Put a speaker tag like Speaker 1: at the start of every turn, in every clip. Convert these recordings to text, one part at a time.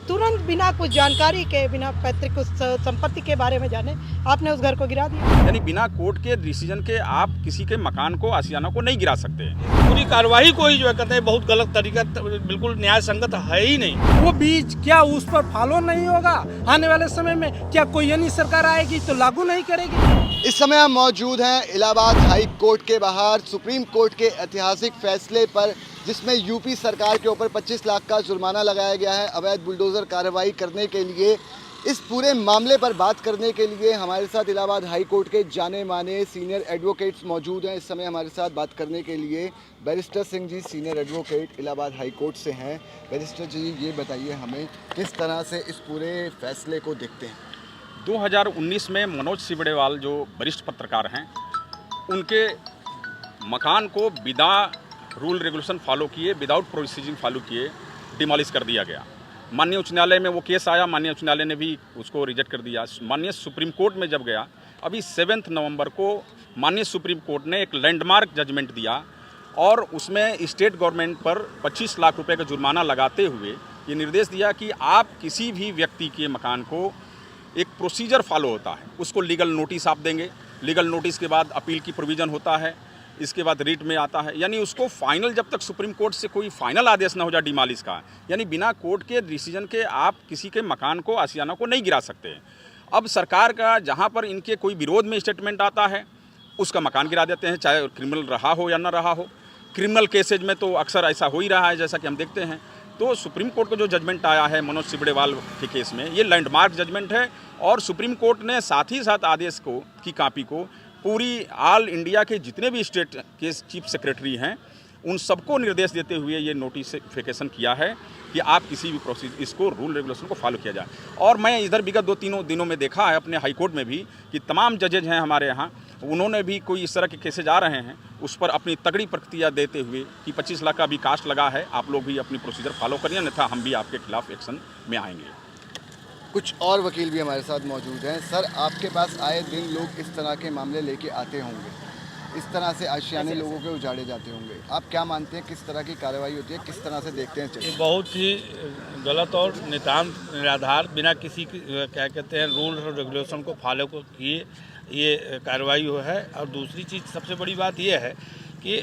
Speaker 1: तुरंत बिना कुछ जानकारी के, बिना पैतृक उस संपत्ति के बारे में जाने आपने उस घर को गिरा दिया।
Speaker 2: यानी बिना कोर्ट के डिसीजन के आप किसी के मकान को, आशियाना को नहीं गिरा सकते।
Speaker 3: पूरी कार्रवाई को ही जो है कहते हैं बहुत गलत तरीका, बिल्कुल न्याय संगत है ही नहीं।
Speaker 4: वो बीज क्या उस पर फॉलो नहीं होगा? आने वाले समय में क्या कोई अन्य सरकार आएगी तो लागू नहीं करेगी?
Speaker 5: इस समय हम मौजूद हैं इलाहाबाद हाई कोर्ट के बाहर सुप्रीम कोर्ट के ऐतिहासिक फैसले पर, जिसमें यूपी सरकार के ऊपर 25 लाख का जुर्माना लगाया गया है अवैध बुलडोज़र कार्रवाई करने के लिए। इस पूरे मामले पर बात करने के लिए हमारे साथ इलाहाबाद हाई कोर्ट के जाने माने सीनियर एडवोकेट्स मौजूद हैं। इस समय हमारे साथ बात करने के लिए barrister Singh ji, senior advocate Allahabad high court से हैं। बैरिस्टर जी, ये बताइए हमें किस तरह से इस पूरे फैसले को देखते हैं?
Speaker 2: 2019 में मनोज सिबड़ेवाल जो वरिष्ठ पत्रकार हैं, उनके मकान को बिना रूल रेगुलेशन फॉलो किए, विदाउट प्रोसीजिंग फॉलो किए डिमोलिश कर दिया गया। माननीय उच्च न्यायालय में वो केस आया, माननीय उच्च न्यायालय ने भी उसको रिजेक्ट कर दिया। माननीय सुप्रीम कोर्ट में जब गया, अभी 7 नवंबर को माननीय सुप्रीम कोर्ट ने एक लैंडमार्क जजमेंट दिया और उसमें स्टेट गवर्नमेंट पर 25 लाख रुपए का जुर्माना लगाते हुए ये निर्देश दिया कि आप किसी भी व्यक्ति के मकान को, एक प्रोसीजर फॉलो होता है, उसको लीगल नोटिस आप देंगे, लीगल नोटिस के बाद अपील की प्रोविज़न होता है, इसके बाद रीट में आता है, यानी उसको फाइनल, जब तक सुप्रीम कोर्ट से कोई फाइनल आदेश ना हो जाए डिमोलिश का, यानी बिना कोर्ट के डिसीजन के आप किसी के मकान को, आशियाना को नहीं गिरा सकते। अब सरकार का जहाँ पर इनके कोई विरोध में स्टेटमेंट आता है, उसका मकान गिरा देते हैं, चाहे क्रिमिनल रहा हो या ना रहा हो। क्रिमिनल केसेज में तो अक्सर ऐसा हो ही रहा है, जैसा कि हम देखते हैं। तो सुप्रीम कोर्ट का जो जजमेंट आया है मनोज सिबड़ेवाल के केस में, ये लैंडमार्क जजमेंट है और सुप्रीम कोर्ट ने साथ ही साथ आदेश को की कॉपी को पूरी ऑल इंडिया के जितने भी स्टेट के चीफ सेक्रेटरी हैं, उन सबको निर्देश देते हुए ये नोटिफिकेशन किया है कि आप किसी भी प्रोसीजर, इसको रूल रेगुलेशन को फॉलो किया जाए। और मैं इधर विगत 2-3 दिनों में देखा है अपने हाई कोर्ट में भी कि तमाम जजेज हैं हमारे यहाँ, उन्होंने भी कोई इस तरह के केसेज आ रहे हैं, उस पर अपनी तगड़ी प्रतिक्रिया देते हुए कि 25 लाख का भी कास्ट लगा है, आप लोग भी अपनी प्रोसीजर फॉलो करिए, अन्यथा हम भी आपके खिलाफ एक्शन में आएंगे।
Speaker 5: कुछ और वकील भी हमारे साथ मौजूद हैं। सर, आपके पास आए दिन लोग इस तरह के मामले लेके आते होंगे, इस तरह से आशियाने लोगों के उजाड़े जाते होंगे, आप क्या मानते हैं किस तरह की कार्रवाई होती है, किस तरह से देखते हैं?
Speaker 3: ये बहुत ही गलत और नितांत निराधार, बिना किसी क्या कहते हैं रूल और रेगुलेशन को फॉलो को किए ये कार्रवाई हो है। और दूसरी चीज़, सबसे बड़ी बात ये है कि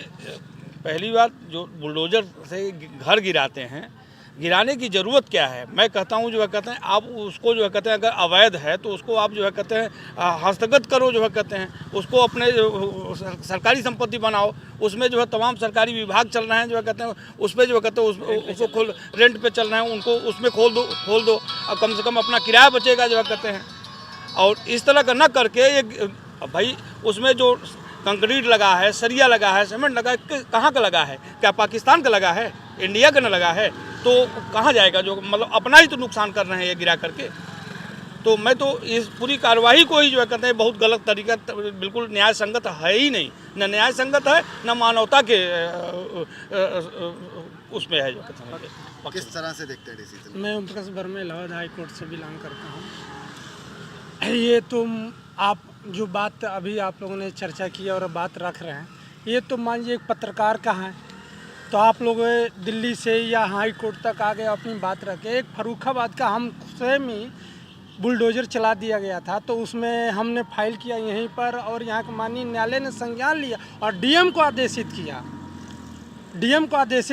Speaker 3: पहली बात, जो बुलडोजर से घर गिराते हैं, गिराने की ज़रूरत क्या है? मैं कहता हूँ जो है कहते हैं आप उसको जो है कहते हैं अगर अवैध है तो उसको आप जो है कहते हैं हस्तगत करो, जो है कहते हैं उसको अपने सरकारी संपत्ति बनाओ, उसमें जो है तमाम सरकारी विभाग चल रहे हैं, जो है कहते हैं उस पर जो है कहते हैं उसको खोल, रेंट पे चल रहे हैं, उनको उसमें खोल दो और कम से कम अपना किराया बचेगा, जो है कहते हैं। और इस तरह का न करके एक भाई उसमें जो कंक्रीट लगा है, सरिया लगा है, सीमेंट लगा है, कहाँ का लगा है? क्या पाकिस्तान का लगा है? इंडिया का न लगा है? तो कहाँ जाएगा? जो मतलब अपना ही तो नुकसान कर रहे हैं ये गिरा करके। तो मैं तो इस पूरी कार्रवाई को ही जो है कहते हैं बहुत गलत तरीका, बिल्कुल न्याय संगत है ही नहीं। न न्याय संगत है, न मानवता के उसमें है, जो कहते हैं।
Speaker 5: किस तरह से देखते हैं डिसीजन?
Speaker 4: मैं ओम प्रकाश वर्मा इलाहाबाद हाई कोर्ट से बिलोंग करता हूँ। ये तुम आप जो बात अभी आप लोगों ने चर्चा की और बात रख रहे हैं, ये तो मान लीजिए एक पत्रकार का है, तो आप लोग दिल्ली से या हाई कोर्ट तक आ गए अपनी बात रखे। एक फर्रुखाबाद का हम स्वयं ही बुलडोजर चला दिया गया था, तो उसमें हमने फाइल किया यहीं पर और यहाँ के माननीय न्यायालय ने संज्ञान लिया और डीएम को आदेशित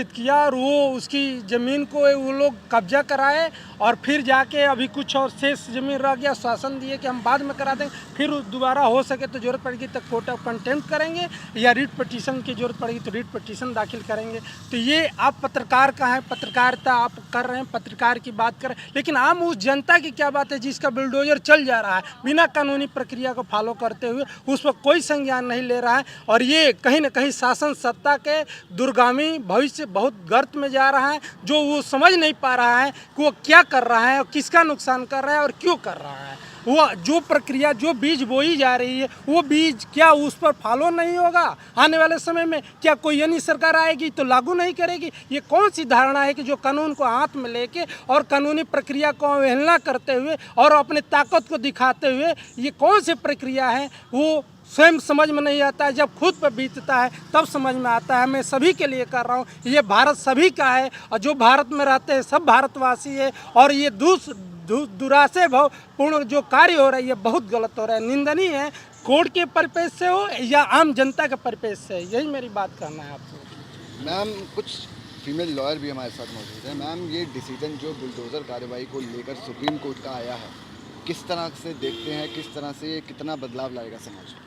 Speaker 4: किया और वो उसकी ज़मीन को वो लोग कब्जा कराए और फिर जाके अभी कुछ और शेष ज़मीन रह गया, शासन दिए कि हम बाद में करा देंगे, फिर दोबारा हो सके तो ज़रूरत पड़ेगी तो कोर्ट ऑफ कंटेम्प्ट करेंगे या रीट पिटीशन की ज़रूरत पड़ेगी तो रीट पिटीशन दाखिल करेंगे। तो ये आप पत्रकार का है, पत्रकारिता आप कर रहे हैं, पत्रकार की बात कर रहे हैं, लेकिन आम उस जनता की क्या बात है जिसका बुलडोजर चल जा रहा है बिना कानूनी प्रक्रिया को फॉलो करते हुए, उस पर कोई संज्ञान नहीं ले रहा है। और ये कहीं ना कहीं शासन सत्ता के दुर्गामी भविष्य बहुत गर्त में जा रहा है, जो वो समझ नहीं पा रहा है कि वो क्या कर रहा है और किसका नुकसान कर रहा है और क्यों कर रहा है। वो जो प्रक्रिया, जो बीज बोई जा रही है, वो बीज क्या उस पर फॉलो नहीं होगा? आने वाले समय में क्या कोई अन्य सरकार आएगी तो लागू नहीं करेगी? ये कौन सी धारणा है कि जो कानून को हाथ में लेके और कानूनी प्रक्रिया को अवहेलना करते हुए और अपने ताकत को दिखाते हुए, ये कौन सी प्रक्रिया है? वो स्वयं समझ में नहीं आता है, जब खुद पर बीतता है तब समझ में आता है। मैं सभी के लिए कर रहा हूँ, ये भारत सभी का है और जो भारत में रहते हैं सब भारतवासी है। और ये दुराशय भाव पूर्ण जो कार्य हो रहा है ये बहुत गलत हो रहा है, निंदनीय है। कोर्ट के परिपेक्ष से हो या आम जनता के परिपेक्ष से, यही मेरी बात करना है आपसे।
Speaker 5: मैम कुछ फीमेल लॉयर भी हमारे साथ मौजूद है। मैम ये डिसीजन जो बुलडोज़र कार्रवाई को लेकर सुप्रीम कोर्ट का आया है, किस तरह से देखते हैं, किस तरह से ये कितना बदलाव लाएगा समाज में?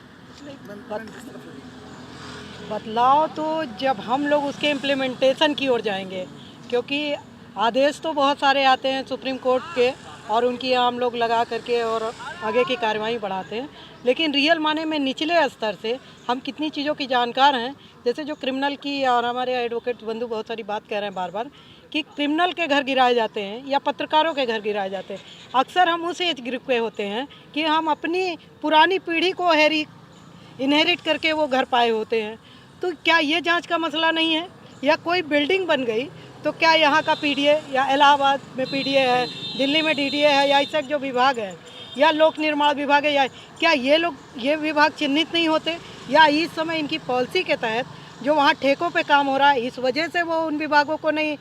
Speaker 1: बदलाव तो जब हम लोग उसके इम्प्लीमेंटेशन की ओर जाएंगे, क्योंकि आदेश तो बहुत सारे आते हैं सुप्रीम कोर्ट के और उनकी हम लोग लगा करके और आगे की कार्रवाई बढ़ाते हैं, लेकिन रियल माने में निचले स्तर से हम कितनी चीज़ों की जानकार हैं। जैसे जो क्रिमिनल की, और हमारे एडवोकेट बंधु बहुत सारी बात कह रहे हैं बार बार कि क्रिमिनल के घर गिराए जाते हैं या पत्रकारों के घर गिराए जाते हैं। अक्सर हम उस एज ग्रुप के होते हैं कि हम अपनी पुरानी पीढ़ी को इनहेरिट करके वो घर पाए होते हैं। तो क्या ये जांच का मसला नहीं है? या कोई बिल्डिंग बन गई तो क्या यहाँ का पीडीए या इलाहाबाद में पीडीए है, दिल्ली में डीडीए है, या ऐसा जो विभाग है या लोक निर्माण विभाग है, या क्या ये विभाग चिन्हित नहीं होते? या इस समय इनकी पॉलिसी के तहत जो वहाँ ठेकों पे काम हो रहा है, इस वजह से वो उन विभागों को नहीं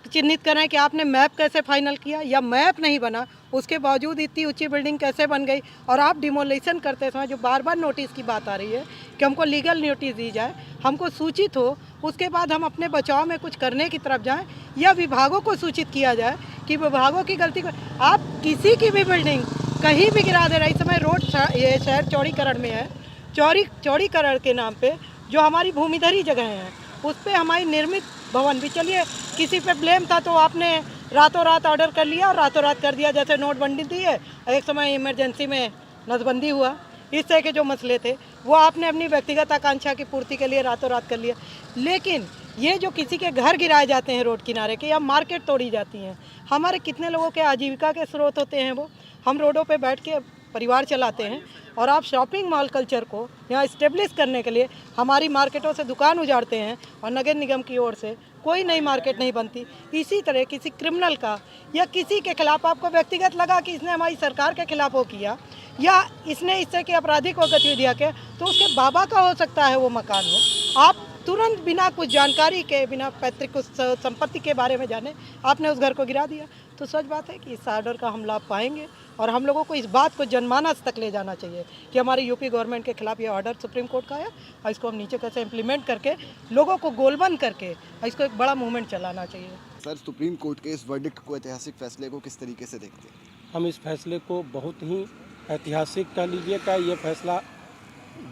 Speaker 1: चिन्हित कर रहे हैं कि आपने मैप कैसे फाइनल किया, या मैप नहीं बना उसके बावजूद इतनी ऊंची बिल्डिंग कैसे बन गई। और आप डिमोलिशन करते समय जो बार बार नोटिस की बात आ रही है कि हमको लीगल नोटिस दी जाए, हमको सूचित हो, उसके बाद हम अपने बचाव में कुछ करने की तरफ जाएं, या विभागों को सूचित किया जाए कि विभागों की गलती को आप किसी की भी बिल्डिंग कहीं भी गिरा दे रहे। इस समय रोड ये शहर चौड़ीकरण में है, चौड़ीकरण के नाम पे जो हमारी भूमिधरी जगह हैं उस पर हमारी निर्मित भवन भी, चलिए किसी पे ब्लेम था तो आपने रातों रात ऑर्डर कर लिया और रातों रात कर दिया, जैसे नोटबंदी थी है, एक समय इमरजेंसी में नसबंदी हुआ, इस तरह के जो मसले थे वो आपने अपनी व्यक्तिगत आकांक्षा की पूर्ति के लिए रातों रात कर लिया। लेकिन ये जो किसी के घर गिराए जाते हैं रोड किनारे के, या मार्केट तोड़ी जाती हैं, हमारे कितने लोगों के आजीविका के स्रोत होते हैं वो। हम रोडों पे बैठ के परिवार चलाते हैं और आप शॉपिंग मॉल कल्चर को यहाँ इस्टेब्लिश करने के लिए हमारी मार्केटों से दुकान उजाड़ते हैं और नगर निगम की ओर से कोई नई मार्केट नहीं बनती। इसी तरह किसी क्रिमिनल का या किसी के खिलाफ आपको व्यक्तिगत लगा कि इसने हमारी सरकार के खिलाफ वो किया या इसने इससे की आपराधिक गतिविधियाँ के, तो उसके बाबा का हो सकता है वो मकान हो, आप तुरंत बिना कुछ जानकारी के, बिना पैतृक उस संपत्ति के बारे में जाने आपने उस घर को गिरा दिया। तो सच बात है कि इस ऑर्डर का हम लाभ पाएंगे और हम लोगों को इस बात को जनमानस तक ले जाना चाहिए कि हमारे यूपी गवर्नमेंट के खिलाफ ये ऑर्डर सुप्रीम कोर्ट का है और इसको हम नीचे कैसे इम्प्लीमेंट करके लोगों को गोलबंद करके इसको एक बड़ा मूवमेंट चलाना चाहिए।
Speaker 5: सर सुप्रीम कोर्ट के इस वर्डिक्ट को, ऐतिहासिक फैसले को किस तरीके से देखते हैं?
Speaker 4: हम इस फैसले को बहुत ही ऐतिहासिक कह लीजिए का ये फैसला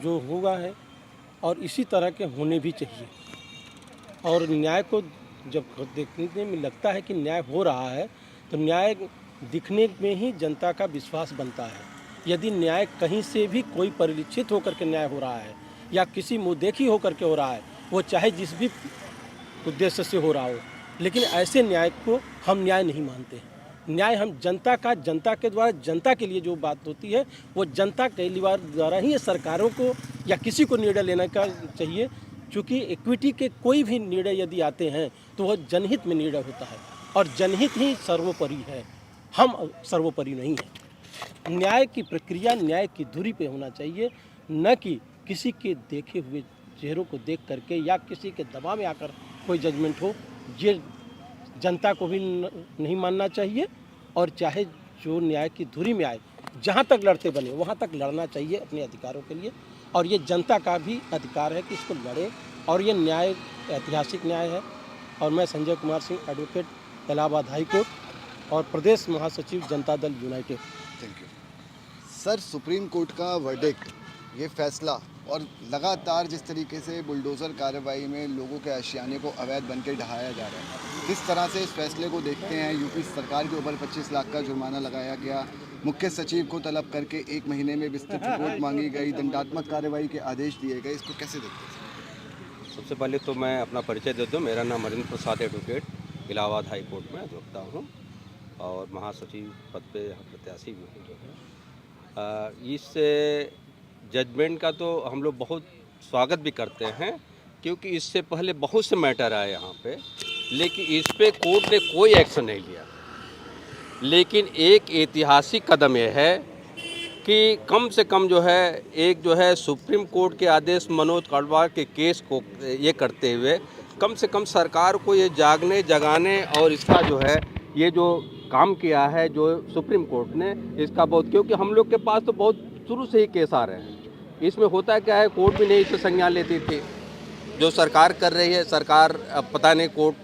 Speaker 4: जो हुआ है और इसी तरह के होने भी चाहिए। और न्याय को जब देखने में लगता है कि न्याय हो रहा है तो न्याय दिखने में ही जनता का विश्वास बनता है। यदि न्याय कहीं से भी कोई परिलक्षित होकर के न्याय हो रहा है या किसी मुद्देखी होकर के हो रहा है, वो चाहे जिस भी उद्देश्य से हो रहा हो, लेकिन ऐसे न्याय को हम न्याय नहीं मानते हैं। न्याय हम जनता के द्वारा जनता के लिए जो बात होती है वो जनता के द्वारा ही सरकारों को या किसी को निर्णय लेने का चाहिए। क्योंकि इक्विटी के कोई भी निर्णय यदि आते हैं तो वह जनहित में निर्णय होता है और जनहित ही सर्वोपरि है, हम सर्वोपरि नहीं हैं। न्याय की प्रक्रिया न्याय की धुरी पे होना चाहिए, न कि किसी के देखे हुए चेहरों को देख करके या किसी के दबाव में आकर कोई जजमेंट हो। ये जनता को भी नहीं मानना चाहिए और चाहे जो न्याय की धुरी में आए, जहाँ तक लड़ते बने वहाँ तक लड़ना चाहिए अपने अधिकारों के लिए। और ये जनता का भी अधिकार है कि इसको लड़े और ये न्याय ऐतिहासिक न्याय है। और मैं Sanjay Kumar Singh, advocate, Allahabad high court और प्रदेश महासचिव Janata Dal United.
Speaker 5: Thank you sir. Supreme court का वर्डिक्ट, ये फैसला और लगातार जिस तरीके से बुलडोज़र कार्रवाई में लोगों के आशियाने को अवैध बन के ढहाया जा रहा है, किस तरह से इस फैसले को देखते हैं? यूपी सरकार के ऊपर 25 लाख का जुर्माना लगाया गया, मुख्य सचिव को तलब करके 1 महीने में विस्तृत रिपोर्ट मांगी गई, दंडात्मक कार्रवाई के आदेश दिए गए, इसको कैसे देखते हैं?
Speaker 6: सबसे पहले तो मैं अपना परिचय दे दूँ। मेरा नाम अरिंद प्रसाद, एडवोकेट, इलाहाबाद हाई कोर्ट में अधिवक्ता हूँ और महासचिव पद पे प्रत्याशी भी हूँ जो है। इस जजमेंट का तो हम लोग बहुत स्वागत भी करते हैं, क्योंकि इससे पहले बहुत से मैटर आए यहाँ पे, लेकिन इस पे कोर्ट ने कोई एक्शन नहीं लिया। लेकिन एक ऐतिहासिक कदम यह है कि कम से कम जो है एक जो है सुप्रीम कोर्ट के आदेश मनोज कांडवाल के केस को ये करते हुए कम से कम सरकार को ये जगाने और इसका जो है ये जो काम किया है जो सुप्रीम कोर्ट ने इसका बहुत, क्योंकि हम लोग के पास तो बहुत शुरू से ही केस आ रहे हैं। इसमें होता क्या है, कोर्ट भी नहीं इससे संज्ञान लेती थी। जो सरकार कर रही है, सरकार अब पता नहीं कोर्ट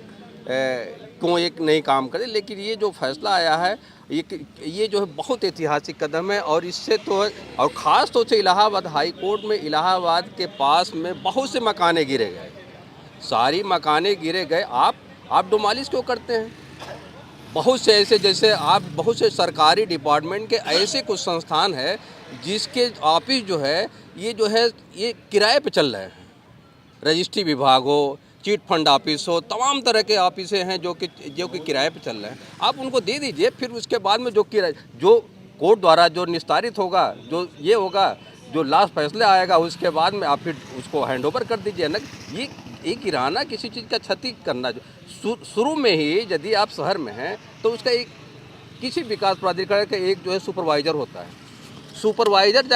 Speaker 6: क्यों एक नई काम करे, लेकिन ये जो फैसला आया है ये जो है बहुत ऐतिहासिक कदम है। और इससे तो और ख़ास तौर से इलाहाबाद हाई कोर्ट में इलाहाबाद के पास में बहुत से मकाने गिरे गए, सारी मकाने गिरे गए। आप डिमोलिश क्यों करते हैं? बहुत से ऐसे, जैसे आप बहुत से सरकारी डिपार्टमेंट के ऐसे कुछ संस्थान है जिसके ऑफिस जो है ये किराए पे चल रहे हैं। रजिस्ट्री विभाग हो, चिट फंड ऑफिस हो, तमाम तरह के ऑफिस हैं जो कि किराए पे चल रहे हैं। आप उनको दे दीजिए, फिर उसके बाद में जो कोर्ट द्वारा जो निस्तारित होगा, जो ये होगा, जो लास्ट फैसला आएगा, उसके बाद में आप फिर उसको हैंडओवर कर दीजिए ना। ये किराना किसी चीज़ का क्षति करना, शुरू में ही यदि आप शहर में हैं तो उसका एक किसी विकास प्राधिकरण का एक जो है सुपरवाइज़र होता है। सुपरवाइज़र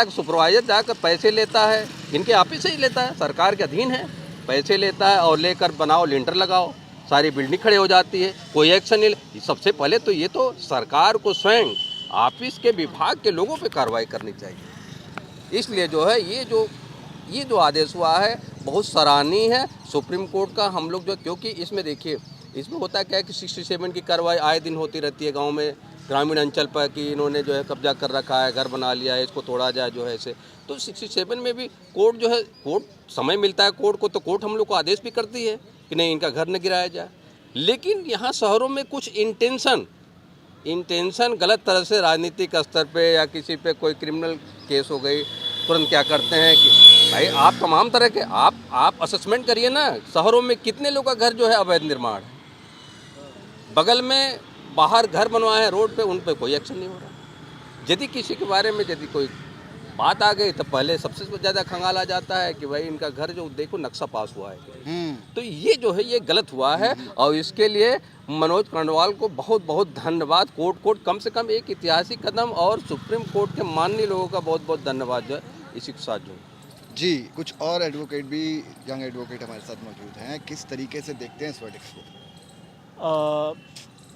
Speaker 6: जाकर पैसे लेता है, इनके ऑफिस से ही लेता है, सरकार के अधीन है, पैसे लेता है और लेकर बनाओ, लिंटर लगाओ, सारी बिल्डिंग खड़े हो जाती है, कोई एक्शन नहीं। सबसे पहले तो ये तो सरकार को स्वयं ऑफिस के विभाग के लोगों पे कार्रवाई करनी चाहिए। इसलिए जो है ये जो आदेश हुआ है बहुत सराहनीय है सुप्रीम कोर्ट का। हम लोग जो, क्योंकि इसमें देखिए, इसमें होता क्या है कि 67 की कार्रवाई आए दिन होती रहती है गांव में, ग्रामीण अंचल पर, कि इन्होंने जो है कब्जा कर रखा है, घर बना लिया है, इसको तोड़ा जाए जो है ऐसे। तो 67 में भी कोर्ट जो है, कोर्ट समय मिलता है कोर्ट को, तो कोर्ट हम लोग को आदेश भी करती है कि नहीं, इनका घर न गिराया जाए। लेकिन यहाँ शहरों में कुछ इंटेंशन गलत तरह से राजनीतिक स्तर पे या किसी पे कोई क्रिमिनल केस हो गई, तुरंत क्या करते हैं कि भाई आप तमाम तरह के आप असेसमेंट करिए ना, शहरों में कितने लोग का घर जो है अवैध निर्माण है, बगल में बाहर घर बनवाए हैं रोड पे, उन पे कोई एक्शन नहीं हो रहा। यदि किसी के बारे में यदि कोई बात आ गई तो पहले सबसे ज़्यादा खंगाला जाता है कि भाई इनका घर जो देखो नक्शा पास हुआ है। तो ये जो है ये गलत हुआ है और इसके लिए मनोज कांडवाल को बहुत बहुत धन्यवाद। कोर्ट कम से कम एक ऐतिहासिक कदम, और सुप्रीम कोर्ट के माननीय लोगों का बहुत बहुत धन्यवाद जो इसी के साथ जो
Speaker 5: जी। कुछ और एडवोकेट भी, यंग एडवोकेट हमारे साथ मौजूद हैं, किस तरीके से देखते हैं इस वर्डिक्ट को?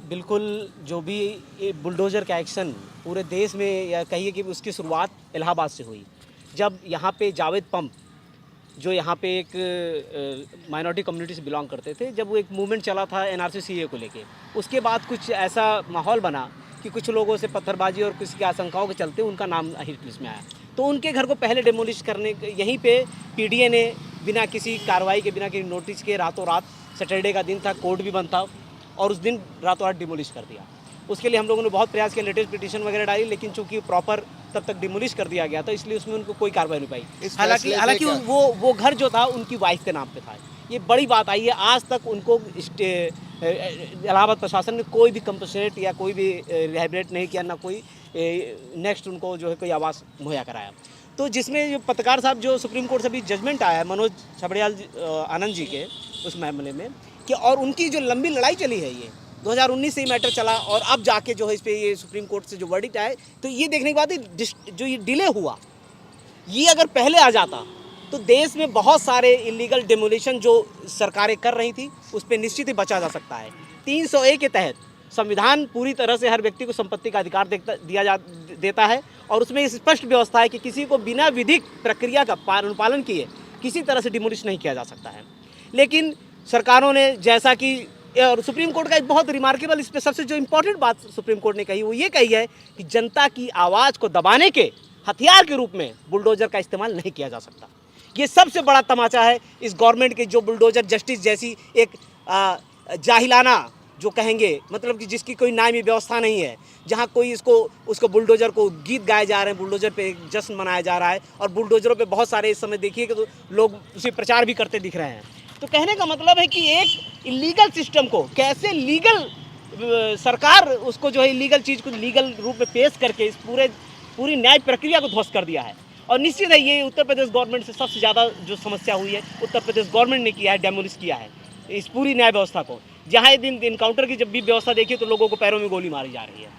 Speaker 7: बिल्कुल, जो भी ये बुलडोज़र का एक्शन पूरे देश में, या कहिए कि उसकी शुरुआत इलाहाबाद से हुई, जब यहाँ पे जावेद पंप, जो यहाँ पे एक माइनॉरिटी कम्युनिटी से बिलोंग करते थे, जब वो एक मूवमेंट चला था एनआरसी सीए को लेके, उसके बाद कुछ ऐसा माहौल बना कि कुछ लोगों से पत्थरबाजी और किसी की आशंकाओं के चलते उनका नाम हिट लिस्ट में आया। तो उनके घर को पहले डेमोलिश करने, यहीं पे पीडीए ने बिना किसी कार्रवाई के, बिना किसी नोटिस के, रातों रात, सैटरडे का दिन था, कोर्ट भी बंद था, और उस दिन रातों रात डिमोलिश कर दिया। उसके लिए हम लोगों ने बहुत प्रयास किया, लेटेस्ट पिटीशन वगैरह डाली, लेकिन चूंकि प्रॉपर तब तक डिमोलिश कर दिया गया था, इसलिए उसमें उनको कोई कार्रवाई नहीं पाई। हालांकि वो घर जो था उनकी वाइफ के नाम पे था। ये बड़ी बात आई है, आज तक उनको इलाहाबाद प्रशासन ने कोई भी कंपनसेट या कोई भी रिहेबिलिटेट नहीं किया, ना कोई नेक्स्ट उनको जो है कोई आवास मुहैया कराया। तो जिसमें जो पत्रकार साहब, जो सुप्रीम कोर्ट से भी जजमेंट आया है मनोज छबड़ियाल आनंद जी के उस मामले में, कि और उनकी जो लंबी लड़ाई चली है, ये 2019 से ही मैटर चला, और अब जाके जो है इस पे ये सुप्रीम कोर्ट से जो वर्डिक्ट आए, तो ये देखने के बाद जो ये डिले हुआ, ये अगर पहले आ जाता तो देश में बहुत सारे इलीगल डेमोलिशन जो सरकारें कर रही थी उस पर निश्चित ही बचा जा सकता है। 301 के तहत संविधान पूरी तरह से हर व्यक्ति को संपत्ति का अधिकार देता है, और उसमें स्पष्ट व्यवस्था है कि किसी को बिना विधिक प्रक्रिया का अनुपालन किए किसी तरह से डिमोलिश नहीं किया जा सकता है। लेकिन सरकारों ने, जैसा कि और सुप्रीम कोर्ट का एक बहुत रिमार्केबल, इस पर सबसे जो इम्पोर्टेंट बात सुप्रीम कोर्ट ने कही वो ये कही है कि जनता की आवाज़ को दबाने के हथियार के रूप में बुलडोजर का इस्तेमाल नहीं किया जा सकता। ये सबसे बड़ा तमाचा है इस गवर्नमेंट के, जो बुलडोजर जस्टिस जैसी एक जाहिलाना, जो कहेंगे मतलब कि जिसकी कोई न्याय व्यवस्था नहीं है, जहाँ कोई उसको बुलडोजर को गीत गाए जा रहे हैं, बुलडोजर पे एक जश्न मनाया जा रहा है, और बुलडोजरों पे बहुत सारे इस समय देखिए कि तो लोग उसे प्रचार भी करते दिख रहे हैं। तो कहने का मतलब है कि एक इलीगल सिस्टम को कैसे लीगल सरकार उसको जो है इलीगल चीज़ को लीगल रूप में पेश करके इस पूरी न्याय प्रक्रिया को ध्वस्त कर दिया है। और निश्चित है ये उत्तर प्रदेश गवर्नमेंट से सबसे ज़्यादा जो समस्या हुई है, उत्तर प्रदेश गवर्नमेंट ने किया है, डेमोलिश किया है इस पूरी न्याय व्यवस्था को। जहाँ दिन इनकाउंटर की जब भी व्यवस्था देखिए तो लोगों को पैरों में गोली मारी जा रही है।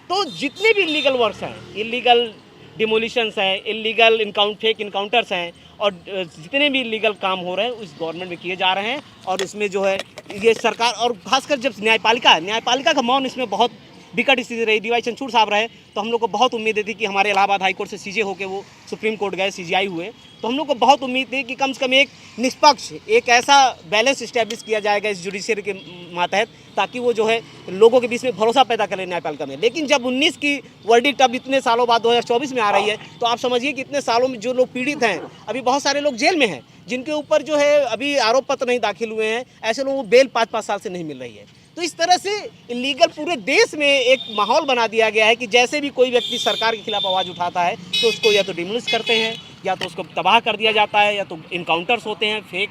Speaker 7: तो जितने भी इलीगल वर्क्स हैं, इलीगल डिमोलिशंस हैं, इलीगल फेक इनकाउंटर्स हैं और जितने भी लीगल काम हो रहे हैं उस गवर्नमेंट में किए जा रहे हैं। और इसमें जो है ये सरकार और खासकर जब न्यायपालिका का मौन इसमें बहुत विकट स्थिति रही। डीवाई चंद्रचूड़ साहब रहे तो हम लोग को बहुत उम्मीद थी कि हमारे इलाहाबाद हाई कोर्ट से सीजे होकर वो सुप्रीम कोर्ट गए, सीजीआई हुए, तो हम लोग को बहुत उम्मीद थी कि कम से कम एक निष्पक्ष एक ऐसा बैलेंस इस्टेब्लिश किया जाएगा इस जुडिशरी के मातहत, ताकि वो जो है लोगों के बीच में भरोसा पैदा करें न्यायपालिका में। लेकिन जब 19 की वर्डिक्ट अब इतने सालों बाद 2024 में आ रही है, तो आप समझिए कि इतने सालों में जो लोग पीड़ित हैं, अभी बहुत सारे लोग जेल में हैं जिनके ऊपर जो है अभी आरोप पत्र नहीं दाखिल हुए हैं, ऐसे लोगों को बेल 5-5 साल से नहीं मिल रही है। तो इस तरह से इलीगल पूरे देश में एक माहौल बना दिया गया है कि जैसे भी कोई व्यक्ति सरकार के खिलाफ आवाज़ उठाता है तो उसको या तो डिमोलिश करते हैं, या तो उसको तबाह कर दिया जाता है, या तो इनकाउंटर्स होते हैं फेक।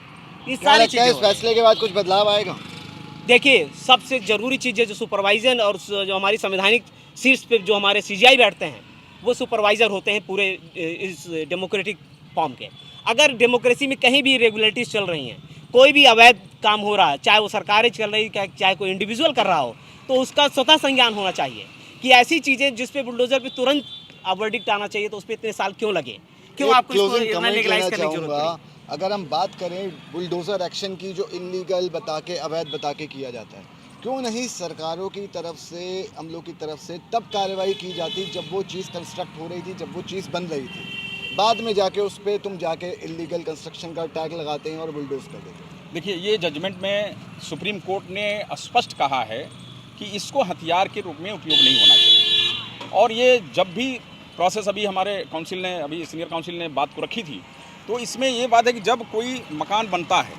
Speaker 7: इस सारी चीज़ें
Speaker 5: इस फैसले के बाद कुछ बदलाव आएगा?
Speaker 7: देखिए, सबसे ज़रूरी चीज़ है जो सुपरवाइजर और जो हमारी संवैधानिक शीर्ष पे जो हमारे सीजीआई बैठते हैं वो सुपरवाइज़र होते हैं पूरे इस डेमोक्रेटिक फॉर्म के। अगर डेमोक्रेसी में कहीं भी इरेगुलरिटीज़ चल रही हैं, कोई भी अवैध काम हो रहा है, चाहे वो सरकारें चल रही है चाहे कोई इंडिविजुअल कर रहा हो, तो उसका स्वतः संज्ञान होना चाहिए कि ऐसी चीज़ें जिस पे बुलडोजर पे तुरंत वर्डिक्ट आना चाहिए, तो उस पर इतने साल क्यों लगे, क्यों आपको इसको लीगलाइज करने की जरूरत पड़ी?
Speaker 5: अगर हम बात करें बुलडोजर एक्शन की जो इलीगल बता के अवैध बता के किया जाता है, क्यों नहीं सरकारों की तरफ से, अमलों की तरफ से तब कार्रवाई की जाती जब वो चीज़ कंस्ट्रक्ट हो रही थी, जब वो चीज़ बन रही थी? बाद में जाके उस पर तुम जाके इलीगल कंस्ट्रक्शन का टैग लगाते हैं और बुलडोज कर देते हैं।
Speaker 2: देखिए, ये जजमेंट में सुप्रीम कोर्ट ने स्पष्ट कहा है कि इसको हथियार के रूप में उपयोग नहीं होना चाहिए। और ये जब भी प्रोसेस अभी हमारे काउंसिल ने, अभी सीनियर काउंसिल ने बात को रखी थी, तो इसमें ये बात है कि जब कोई मकान बनता है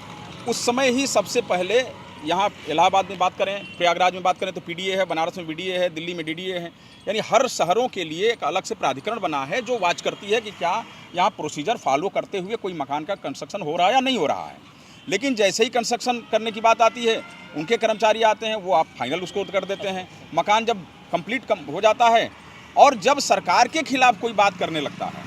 Speaker 2: उस समय ही सबसे पहले, यहाँ इलाहाबाद में बात करें, प्रयागराज में बात करें तो पीडीए है, बनारस में बीडीए है, दिल्ली में डीडीए है, यानी हर शहरों के लिए एक अलग से प्राधिकरण बना है जो वाच करती है कि क्या यहाँ प्रोसीजर फॉलो करते हुए कोई मकान का कंस्ट्रक्शन हो रहा है या नहीं हो रहा है। लेकिन जैसे ही कंस्ट्रक्शन करने की बात आती है, उनके कर्मचारी आते हैं, वो आप फाइनल उसको कर देते हैं। मकान जब कंप्लीट हो जाता है और जब सरकार के खिलाफ कोई बात करने लगता है,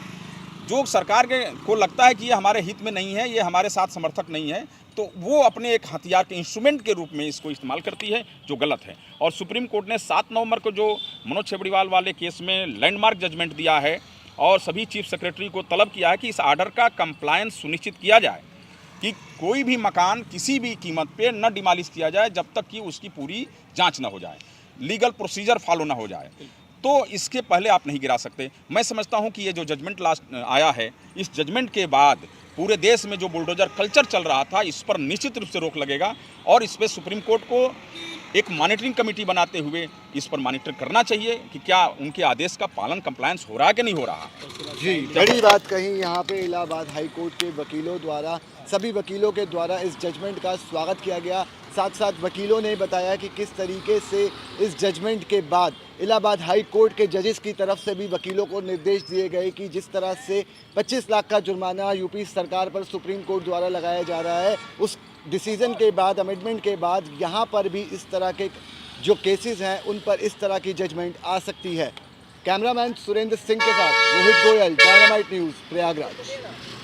Speaker 2: जो सरकार को लगता है कि ये हमारे हित में नहीं है, ये हमारे साथ समर्थक नहीं है, तो वो अपने एक हथियार के इंस्ट्रूमेंट के रूप में इसको इस्तेमाल करती है, जो गलत है। और सुप्रीम कोर्ट ने 7 नवंबर को जो मनोज छेबड़ीवाल वाले केस में लैंडमार्क जजमेंट दिया है और सभी चीफ सेक्रेटरी को तलब किया है कि इस आर्डर का कंप्लायंस सुनिश्चित किया जाए कि कोई भी मकान किसी भी कीमत पे न डिमोलिश किया जाए जब तक कि उसकी पूरी जांच न हो जाए, लीगल प्रोसीजर फॉलो न हो जाए। तो इसके पहले आप नहीं गिरा सकते। मैं समझता हूं कि ये जो जजमेंट लास्ट आया है, इस जजमेंट के बाद पूरे देश में जो बुलडोजर कल्चर चल रहा था, इस पर निश्चित रूप से रोक लगेगा और इस पर सुप्रीम कोर्ट को एक मॉनिटरिंग कमेटी बनाते हुए इस पर मॉनिटर करना चाहिए कि क्या उनके आदेश का पालन, कंप्लायंस हो रहा है कि नहीं हो रहा।
Speaker 5: जी, बड़ी बात कही यहाँ पे इलाहाबाद हाई कोर्ट के वकीलों द्वारा, सभी वकीलों के द्वारा इस जजमेंट का स्वागत किया गया। साथ साथ वकीलों ने बताया कि किस तरीके से इस जजमेंट के बाद इलाहाबाद हाई कोर्ट के जजेस की तरफ से भी वकीलों को निर्देश दिए गए कि जिस तरह से 25 लाख का जुर्माना यूपी सरकार पर सुप्रीम कोर्ट द्वारा लगाया जा रहा है, उस डिसीजन के बाद, अमेंडमेंट के बाद यहाँ पर भी इस तरह के जो केसेस हैं उन पर इस तरह की जजमेंट आ सकती है। कैमरामैन सुरेंद्र सिंह के साथ रोहित गोयल, डायनामाइट न्यूज़, प्रयागराज।